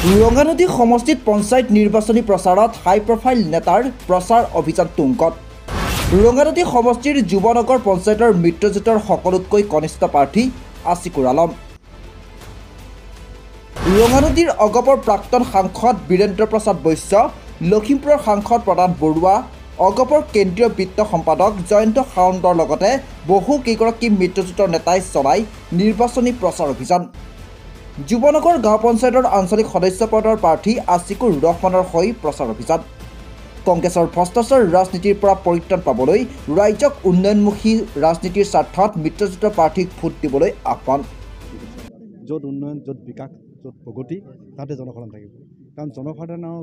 ৰঙানদী সমষ্টিত পঞ্চায়ত নিৰ্বাচনী প্ৰচাৰত হাই প্ৰফাইল নেতাৰ প্ৰচাৰ অভিযান তুংগত। ৰঙানদী সমষ্টিৰ যুৱনগৰ পঞ্চায়তৰ মিত্ৰজোঁটৰ সকলোতকৈ কনিষ্ঠ প্ৰাৰ্থী আছিকুৰ আলম। ৰঙানদীৰ অগপৰ প্ৰাক্তন সাংসদ বীৰেন্দ্ৰ প্ৰসাদ বৈশ্য, লখিমপুৰৰ সাংসদ প্ৰদান বৰুৱা, অগপৰ কেন্দ্ৰীয় বিত্ত সম্পাদক জয়ন্ত সাউণ্ডৰ লগতে বহু কেইগৰাকী মিত্ৰজোঁটৰ নেতাই চলায় নিৰ্বাচনী প্ৰচাৰ অভিযান। যুৱনগৰ গাঁও পঞ্চায়তৰ আঞ্চলিক সদস্য পদৰ প্ৰাৰ্থী আছিকুৰ ৰহমানৰ হৈ প্ৰচাৰ অভিযান। কংগ্ৰেছৰ ভ্ৰষ্টাচাৰ ৰাজনীতিৰ পৰা পৰিত্ৰাণ পাবলৈ ৰাইজক উন্নয়নমুখী ৰাজনীতিৰ স্বাৰ্থত মিত্ৰজোঁটৰ প্ৰাৰ্থীক ভোট দিবলৈ আহ্বান। য'ত উন্নয়ন, য'ত বিকাশ, য'ত প্ৰগতি, তাতে জনসাধাৰণ থাকিব। কাৰণ জনসাধাৰণৰ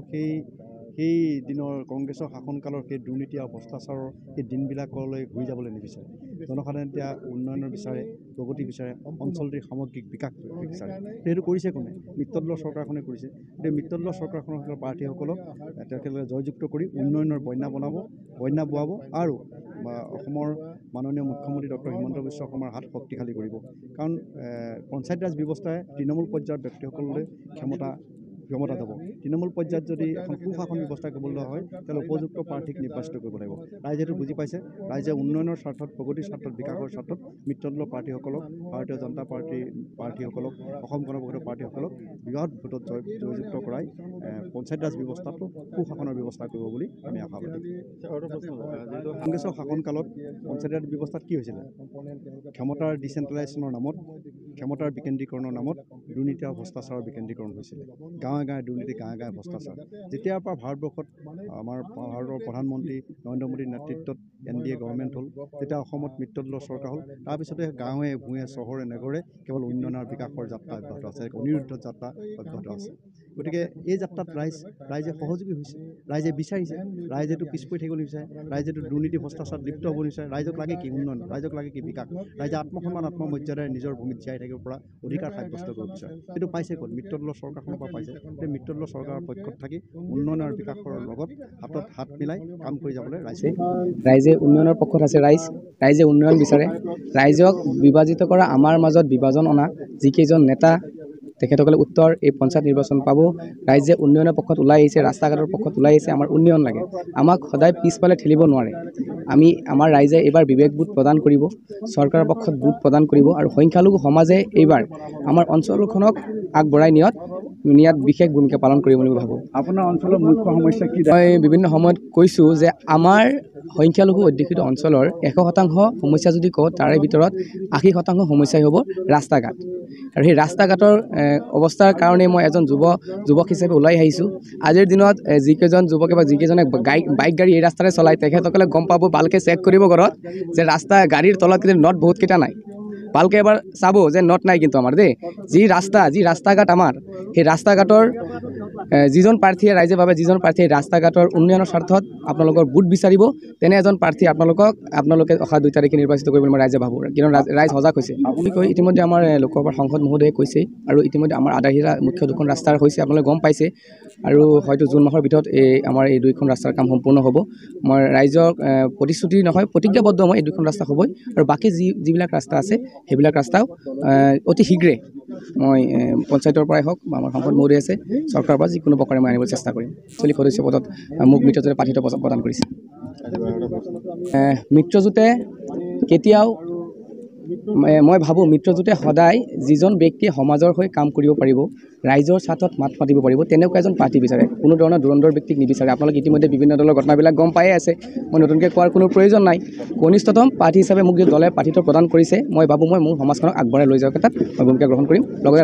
সেই দিনৰ কংগ্ৰেছৰ শাসনকালৰ সেই দুৰ্নীতি আৰু ভ্ৰষ্টাচাৰৰ সেই দিনবিলাকলৈ ঘূৰি যাবলৈ নিবিচাৰে। জনসাধাৰণে এতিয়া উন্নয়নৰ বিচাৰে, প্ৰগতি বিচাৰে, অঞ্চলটিৰ সামগ্ৰিক বিকাশ বিচাৰে। সেইটো কৰিছে কোনে? মিত্ৰদলৰ চৰকাৰখনে কৰিছে। গতিকে মিত্ৰদলৰ চৰকাৰখনৰ প্ৰাৰ্থীসকলক তেখেতলোকে জয়যুক্ত কৰি উন্নয়নৰ বন্যা বোৱাব আৰু অসমৰ মাননীয় মুখ্যমন্ত্ৰী ডক্টৰ হিমন্ত বিশ্ব শৰ্মাৰ হাত শক্তিশালী কৰিব। কাৰণ পঞ্চায়ত ৰাজ ব্যৱস্থাই তৃণমূল পৰ্যায়ৰ ব্যক্তিসকললৈ ক্ষমতা যাব। তৃণমূল পৰ্যায়ত যদি এখন সুশাসন ব্যৱস্থা কৰিবলৈ হয় তেতিয়াহ'লে উপযুক্ত প্ৰাৰ্থীক নিৰ্বাচিত কৰিব লাগিব। ৰাইজেতো বুজি পাইছে, ৰাইজে উন্নয়নৰ স্বাৰ্থত, প্ৰগতিৰ স্বাৰ্থত, বিকাশৰ স্বাৰ্থত মিত্ৰদলৰ প্ৰাৰ্থীসকলক, ভাৰতীয় জনতা পাৰ্টীৰ প্ৰাৰ্থীসকলক, অসম গণ পৰিষদৰ প্ৰাৰ্থীসকলক বৃহৎ ভোটত জয়যুক্ত কৰাই পঞ্চায়ত ৰাজ ব্যৱস্থাটো সুশাসনৰ ব্যৱস্থা কৰিব বুলি আমি আশাবাদী। কংগ্ৰেছৰ শাসনকালত পঞ্চায়ত ৰাজ ব্যৱস্থাত কি হৈছিলে? ক্ষমতাৰ ডিচেণ্ট্ৰেলাইজেশ্যনৰ নামত, ক্ষমতাৰ বিকেন্দ্ৰীকৰণৰ নামত দুৰ্নীতি আৰু ভ্ৰষ্টাচাৰৰ বিকেন্দ্ৰীকৰণ হৈছিলে। গাঁৱে গাঁৱে দুৰ্নীতি, গাঁৱে গাঁৱে ভ্ৰষ্টাচাৰ। যেতিয়াৰ পৰা ভাৰতবৰ্ষত আমাৰ ভাৰতৰ প্ৰধানমন্ত্ৰী নৰেন্দ্ৰ মোদীৰ নেতৃত্বত NDA গভৰ্ণমেণ্ট হ'ল, তেতিয়া অসমত মিত্ৰদলৰ চৰকাৰ হ'ল। তাৰপিছতে গাঁৱে ভূঞে, চহৰে নগৰে কেৱল উন্নয়ন আৰু বিকাশৰ যাত্ৰা অব্যাহত আছে, অনিৰুদ্ধ যাত্ৰা অব্যাহত আছে। গতিকে এই যাত্ৰাত ৰাইজে সহযোগী হৈছে, ৰাইজে বিচাৰিছে, ৰাইজেতো পিছ পৰি থাকিব নিবিচাৰে, ৰাইজেতো দুৰ্নীতি ভ্ৰষ্টাচাৰত লিপ্ত হ'ব নিবিচাৰে। ৰাইজক লাগে কি? উন্নয়ন। ৰাইজক লাগে কি? বিকাশ। ৰাইজে আত্মসন্মান, আত্মমৰ্যাদাৰে নিজৰ ভূমিত জীয়াই থাকিব পৰা অধিকাৰ সাব্যস্ত কৰিব বিচাৰে। সেইটো পাইছে ক'ত? মিত্ৰদলৰ চৰকাৰখনৰ পৰা পাইছে। সেই মিত্ৰদলৰ চৰকাৰৰ পক্ষত থাকি উন্নয়ন আৰু বিকাশৰ লগত হাতত হাত মিলাই কাম কৰি যাবলৈ ৰাইজে উন্নয়নৰ পক্ষত আছে। ৰাইজে উন্নয়ন বিচাৰে। ৰাইজক বিভাজিত কৰা, আমাৰ মাজত বিভাজন অনা যিকেইজন নেতা, তেখেতসকলে উত্তৰ এই পঞ্চায়ত নিৰ্বাচন পাব। ৰাইজে উন্নয়নৰ পক্ষত ওলাই আহিছে, ৰাস্তা ঘাটৰ পক্ষত ওলাই আহিছে। আমাৰ উন্নয়ন লাগে, আমাক সদায় পিছফালে ঠেলিব নোৱাৰে। আমাৰ ৰাইজে এইবাৰ বিবেকবোধ প্ৰদান কৰিব, চৰকাৰৰ পক্ষত বোধ প্ৰদান কৰিব আৰু সংখ্যালঘু সমাজে এইবাৰ আমাৰ অঞ্চলখনক আগবঢ়াই নিয়াত বিশেষ ভূমিকা পালন কৰিব বুলি ভাবোঁ। আপোনাৰ অঞ্চলৰ মুখ্য সমস্যা কি? মই বিভিন্ন সময়ত কৈছোঁ যে আমাৰ সংখ্যালঘু অধ্যুষিত অঞ্চলৰ 100% সমস্যা যদি কওঁ, তাৰে ভিতৰত 80% সমস্যাই হ'ব ৰাস্তা ঘাট। আৰু সেই ৰাস্তা ঘাটৰ অৱস্থাৰ কাৰণে মই এজন যুৱক হিচাপে ওলাই আহিছোঁ। আজিৰ দিনত যিকেইজন যুৱকে বা যিকেইজনে বাইক গাড়ী এই ৰাস্তাৰে চলায়, তেখেতসকলে গম পাব, ভালকৈ চেক কৰিব ঘৰত যে গাড়ীৰ তলত কিন্তু নট বহুতকেইটা নাই। ভালকৈ এবাৰ চাব যে নট নাই কিন্তু আমাৰ দেই। যি ৰাস্তা ঘাট আমাৰ, সেই ৰাস্তা ঘাটৰ যিজন প্ৰাৰ্থীয়ে, ৰাইজে ভাবে যিজন প্ৰাৰ্থীয়ে ৰাস্তা ঘাটৰ উন্নয়নৰ স্বাৰ্থত আপোনালোকৰ ভোট বিচাৰিব, তেনে এজন প্ৰাৰ্থী আপোনালোকে অহা 2 তাৰিখে নিৰ্বাচিত কৰিব বুলি মই ৰাইজে ভাবোঁ। কিন্তু ৰাইজ সজাগ হৈছে। আপুনি কৈ ইতিমধ্যে আমাৰ লোকসভাৰ সাংসদ মহোদয়ে কৈছে, আৰু ইতিমধ্যে আমাৰ আধাহিৰা মুখ্য 2খন ৰাস্তাৰ হৈছে, আপোনালোকে গম পাইছে। আৰু হয়তো জুন মাহৰ ভিতৰত আমাৰ এই 2খন ৰাস্তাৰ কাম সম্পূৰ্ণ হ'ব। মই ৰাইজক প্ৰতিশ্ৰুতি নহয়, প্ৰতিজ্ঞাবদ্ধ মই এই 2খন ৰাস্তা হ'বই। আৰু বাকী যিবিলাক ৰাস্তা আছে সেইবিলাক ৰাস্তাও অতি শীঘ্ৰে মই পঞ্চায়তৰ পৰাই হওক বা আমাৰ সাংসদ মহোদয় আছে, চৰকাৰৰ পৰা যিকোনো প্ৰকাৰে মই আনিবলৈ চেষ্টা কৰিম। আঞ্চলিক সদস্য পদত মোক মিত্ৰজোঁটে প্ৰাৰ্থিত্ব প্ৰদান কৰিছে। মিত্ৰজোঁটে কেতিয়াও, মই ভাবোঁ মিত্ৰজোঁটে সদায় যিজন ব্যক্তিয়ে সমাজৰ হৈ কাম কৰিব পাৰিব, ৰাইজৰ স্বাৰ্থত মাত মাতিব পাৰিব, তেনেকুৱা এজন প্ৰাৰ্থী বিচাৰে। কোনো ধৰণৰ ধুৰন্ধৰ ব্যক্তিক নিবিচাৰে। আপোনালোকে ইতিমধ্যে বিভিন্ন দলৰ ঘটনাবিলাক গম পায়ে আছে, মই নতুনকৈ কোৱাৰ কোনো প্ৰয়োজন নাই। কনিষ্ঠতম প্ৰাৰ্থী হিচাপে মোক যদি দলে প্ৰাৰ্থিত্ব প্ৰদান কৰিছে, মই ভাবোঁ মই মোৰ সমাজখনক আগবঢ়াই লৈ যোৱাৰ ক্ষেত্ৰত মই ভূমিকা গ্ৰহণ কৰিম। লগতে